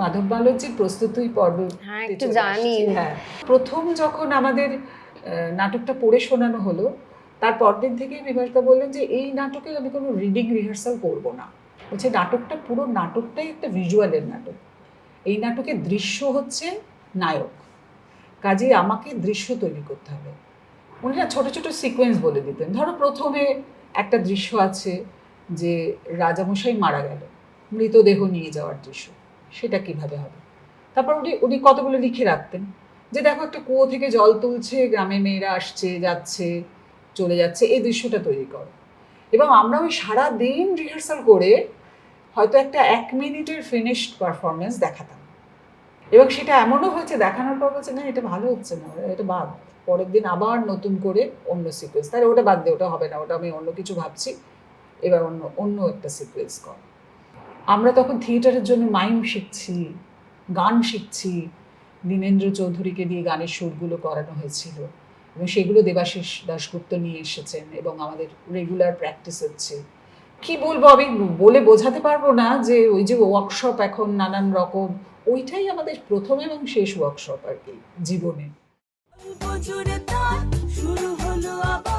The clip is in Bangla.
মাধব বালকজির প্রস্তুতি পর্বে একটু জানি। হ্যাঁ, প্রথম যখন আমাদের নাটকটা পড়ে শোনানো হলো তার পরদিন থেকেই বিভাসদা বললেন যে এই নাটকে আমি কোনো রিডিং রিহার্সাল করব না। বলছে নাটকটা পুরো নাটকটাই একটা ভিজুয়ালের নাটক, এই নাটকের দৃশ্য হচ্ছে নায়ক, কাজেই আমাকে দৃশ্য তৈরি করতে হবে। উনি না ছোটো ছোটো সিকোয়েন্স বলে দিতেন। ধরো প্রথমে একটা দৃশ্য আছে যে রাজামশাই মারা গেল, মৃতদেহ নিয়ে যাওয়ার দৃশ্য, সেটা কিভাবে হবে। তারপর উনি কতগুলো লিখে রাখতেন যে দেখো একটা কুয়ো থেকে জল তুলছে, গ্রামে মেয়েরা আসছে যাচ্ছে চলে যাচ্ছে, এই দৃশ্যটা তৈরি করো। এবং আমরা ওই সারাদিন রিহার্সাল করে হয়তো একটা 1 মিনিটের ফিনিশড পারফরমেন্স দেখাতাম। এবং সেটা এমনও হয়েছে দেখানোর পর বলছে না এটা ভালো হচ্ছে না, এটা বাদ, পরের দিন আবার নতুন করে অন্য সিকোয়েন্স, তাহলে ওটা বাদ দিয়ে, ওটা হবে না, ওটা আমি অন্য কিছু ভাবছি, এবার অন্য একটা সিকোয়েন্স কর। আমরা তখন থিয়েটারের জন্য মাইম শিখছি, গান শিখছি, দীনেন্দ্র চৌধুরীকে দিয়ে গানের সুরগুলো করানো হয়েছিল এবং সেগুলো দেবাশিস দাশগুপ্ত নিয়ে এসেছেন এবং আমাদের রেগুলার প্র্যাকটিস হচ্ছে। কি বলবো, আমি বলে বোঝাতে পারবো না যে ওই যে ওয়ার্কশপ এখন নানান রকম, ওইটাই আমাদের প্রথম এবং শেষ ওয়ার্কশপ আর কি জীবনে। শুরু হলো আবার